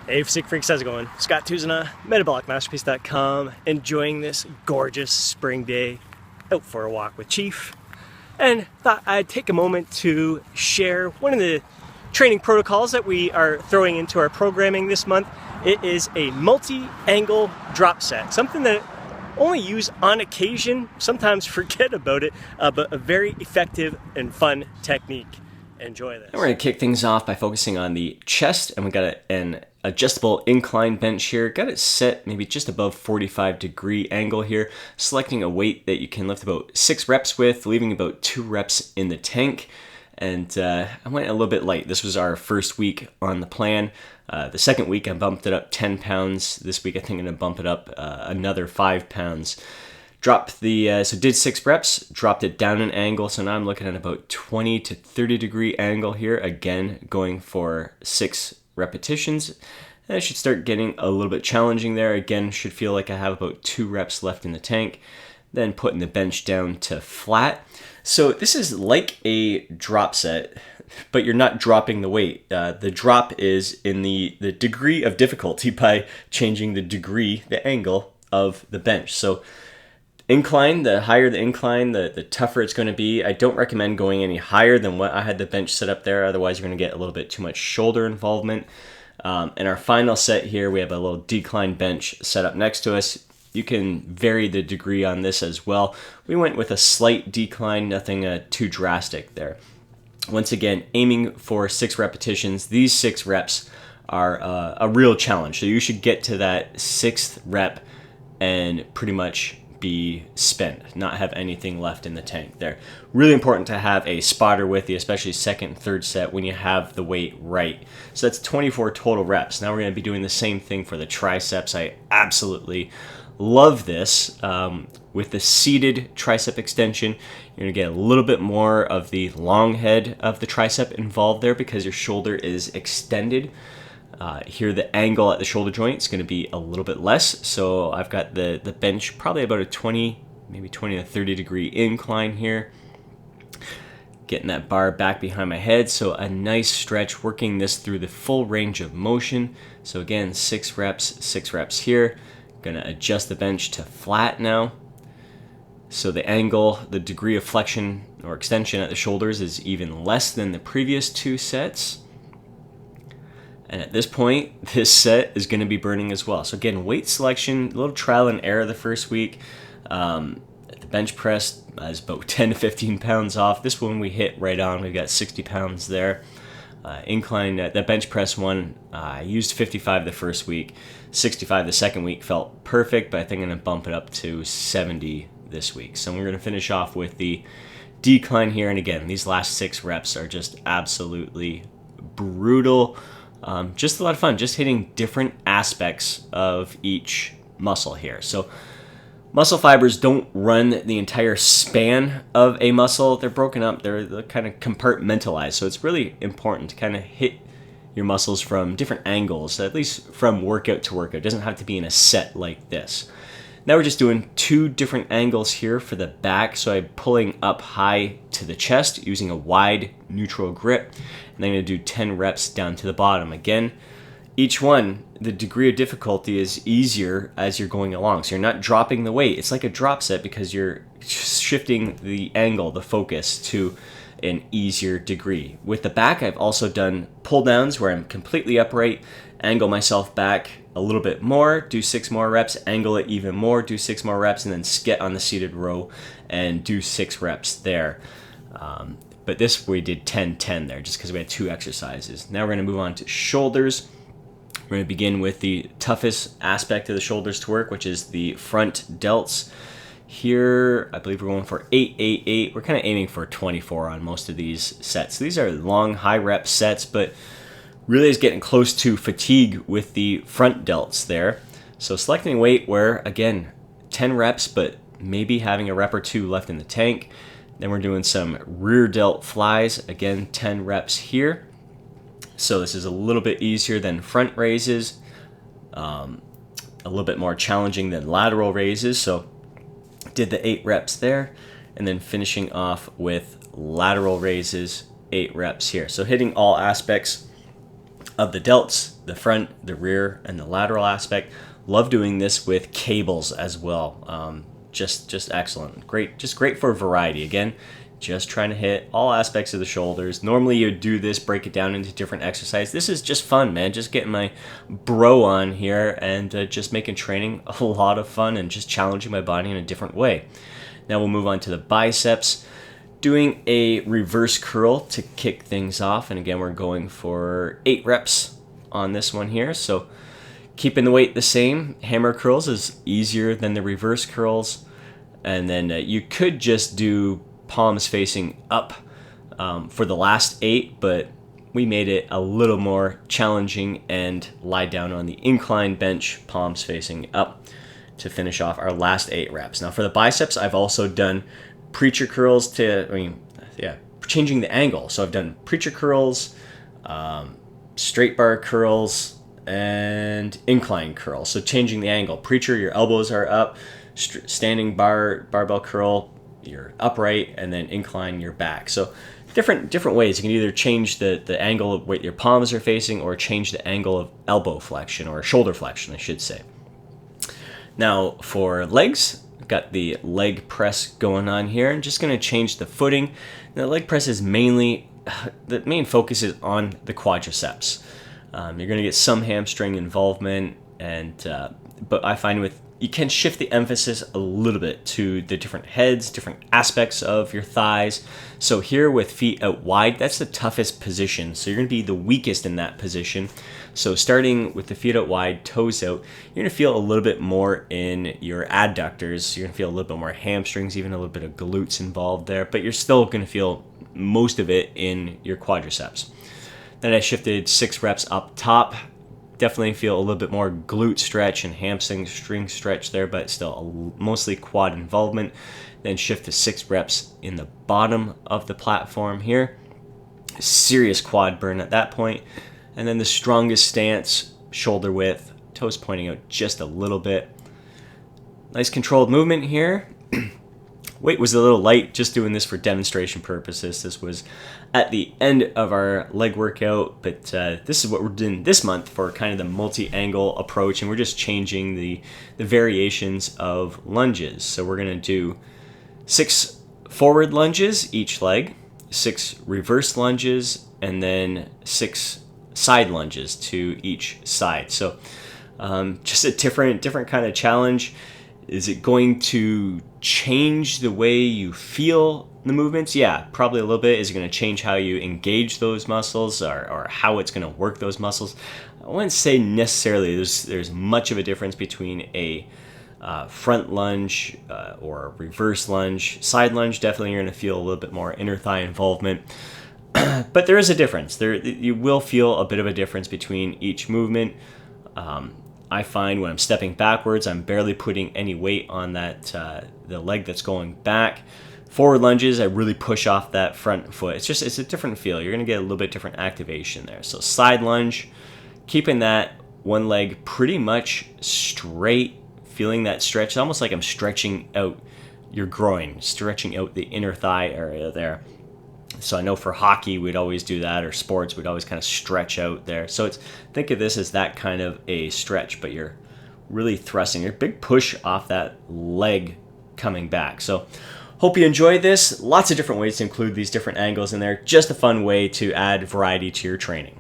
Hey Physique Freaks, how's it going? Scott Tuzina, MetabolicMasterpiece.com, enjoying this gorgeous spring day, out for a walk with Chief, and thought I'd take a moment to share one of the training protocols that we are throwing into our programming this month. It is a multi-angle drop set, something that I only use on occasion, sometimes forget about it, but a very effective and fun technique. Enjoy this. And we're going to kick things off by focusing on the chest, and we got an adjustable incline bench here. Got it set maybe just above 45-degree angle here, selecting a weight that you can lift about 6 reps with, leaving about 2 reps in the tank. And I went a little bit light. This was our first week on the plan. The second week I bumped it up 10 pounds. This week I think I'm going to bump it up another 5 pounds. Dropped the, so did 6 reps, dropped it down an angle, so now I'm looking at about 20 to 30 degree angle here, again going for 6 repetitions. And I should start getting a little bit challenging there. Again, should feel like I have about 2 reps left in the tank. Then putting the bench down to flat. So this is like a drop set, but you're not dropping the weight. The drop is in the degree of difficulty by changing the degree, the angle of the bench. So incline, the higher the incline, the tougher it's going to be. I don't recommend going any higher than what I had the bench set up there. Otherwise, you're going to get a little bit too much shoulder involvement. In our final set here, we have a little decline bench set up next to us. You can vary the degree on this as well. We went with a slight decline, nothing too drastic there. Once again, aiming for 6 repetitions. These 6 reps are a real challenge. So you should get to that 6th rep and pretty much be spent, not have anything left in the tank there. Really important to have a spotter with you, especially second and third set when you have the weight right. So that's 24 total reps. Now we're going to be doing the same thing for the triceps. I absolutely love this. With the seated tricep extension, you're going to get a little bit more of the long head of the tricep involved there because your shoulder is extended. Here the angle at the shoulder joint is going to be a little bit less, so I've got the bench probably about a 20 to 30 degree incline here. Getting that bar back behind my head, so a nice stretch, working this through the full range of motion. So again, 6 reps here. Gonna adjust the bench to flat now. So the angle, the degree of flexion or extension at the shoulders is even less than the previous 2 sets. And at this point, this set is going to be burning as well. So again, weight selection, a little trial and error the first week. The bench press is about 10 to 15 pounds off. This one we hit right on. We've got 60 pounds there. Incline, that bench press one, I used 55 the first week. 65 the second week felt perfect, but I think I'm going to bump it up to 70 this week. So we're going to finish off with the decline here. And again, these last 6 reps are just absolutely brutal. Just a lot of fun, just hitting different aspects of each muscle here. So muscle fibers don't run the entire span of a muscle. They're broken up, they're kind of compartmentalized. So it's really important to kind of hit your muscles from different angles, at least from workout to workout. It doesn't have to be in a set like this. Now we're just doing 2 different angles here for the back. So I'm pulling up high to the chest using a wide neutral grip. And then I'm going to do 10 reps down to the bottom. Again, each one, the degree of difficulty is easier as you're going along. So you're not dropping the weight. It's like a drop set because you're shifting the angle, the focus to an easier degree. With the back, I've also done pull downs where I'm completely upright, angle myself back a little bit more, do 6 more reps, angle it even more, do 6 more reps, and then get on the seated row and do 6 reps there. But this we did 10-10 there just because we had 2 exercises. Now we're going to move on to shoulders. We're going to begin with the toughest aspect of the shoulders to work, which is the front delts. Here, I believe we're going for 8-8-8. We're kind of aiming for 24 on most of these sets. These are long, high rep sets, but really is getting close to fatigue with the front delts there. So selecting weight where, again, 10 reps, but maybe having a rep or 2 left in the tank. Then we're doing some rear delt flies, again, 10 reps here. So this is a little bit easier than front raises, a little bit more challenging than lateral raises. So did the 8 reps there, and then finishing off with lateral raises, 8 reps here. So hitting all aspects of the delts, the front, the rear, and the lateral aspect. Love doing this with cables as well. Just excellent. Just great for variety. Again, just trying to hit all aspects of the shoulders. Normally you do this, break it down into different exercises. This is just fun, man. Just getting my bro on here and just making training a lot of fun and just challenging my body in a different way. Now we'll move on to the biceps. Doing a reverse curl to kick things off. And again, we're going for 8 reps on this one here. So keeping the weight the same. Hammer curls is easier than the reverse curls. And then you could just do palms facing up for the last 8, but we made it a little more challenging and lie down on the incline bench, palms facing up, to finish off our last 8 reps. Now for the biceps, I've also done preacher curls changing the angle. So I've done preacher curls, straight bar curls, and incline curls. So changing the angle. Preacher, your elbows are up. Standing barbell curl, you're upright, and then incline your back. So different ways. You can either change the angle of what your palms are facing, or change the angle of elbow flexion, or shoulder flexion, I should say. Now for legs, I've got the leg press going on here. I'm just going to change the footing. Now, the leg press is mainly, the main focus is on the quadriceps. You're going to get some hamstring involvement, but I find you can shift the emphasis a little bit to the different heads, different aspects of your thighs. So here with feet out wide, that's the toughest position. So you're going to be the weakest in that position. So starting with the feet out wide, toes out, you're going to feel a little bit more in your adductors. You're going to feel a little bit more hamstrings, even a little bit of glutes involved there, but you're still going to feel most of it in your quadriceps. Then I shifted 6 reps up top. Definitely feel a little bit more glute stretch and hamstring stretch there, but still mostly quad involvement. Then shift to 6 reps in the bottom of the platform here. Serious quad burn at that point. And then the strongest stance, shoulder width, toes pointing out just a little bit. Nice controlled movement here. Weight was a little light, just doing this for demonstration purposes. This was at the end of our leg workout, but this is what we're doing this month for kind of the multi-angle approach, and we're just changing the variations of lunges. So we're going to do 6 forward lunges each leg, 6 reverse lunges, and then 6 side lunges to each side. So just a different kind of challenge. Is it going to change the way you feel the movements? Yeah, probably a little bit. Is it going to change how you engage those muscles, or how it's going to work those muscles? I wouldn't say necessarily there's much of a difference between a front lunge or a reverse lunge. Side lunge, definitely you're going to feel a little bit more inner thigh involvement. But there is a difference. You will feel a bit of a difference between each movement. I find when I'm stepping backwards, I'm barely putting any weight on that the leg that's going back. Forward lunges, I really push off that front foot. It's a different feel. You're going to get a little bit different activation there. So side lunge, keeping that one leg pretty much straight, feeling that stretch. It's almost like I'm stretching out your groin, stretching out the inner thigh area there. So I know for hockey, we'd always do that, or sports, we'd always kind of stretch out there. So think of this as that kind of a stretch, but you're really thrusting. You're a big push off that leg coming back. So hope you enjoyed this. Lots of different ways to include these different angles in there. Just a fun way to add variety to your training.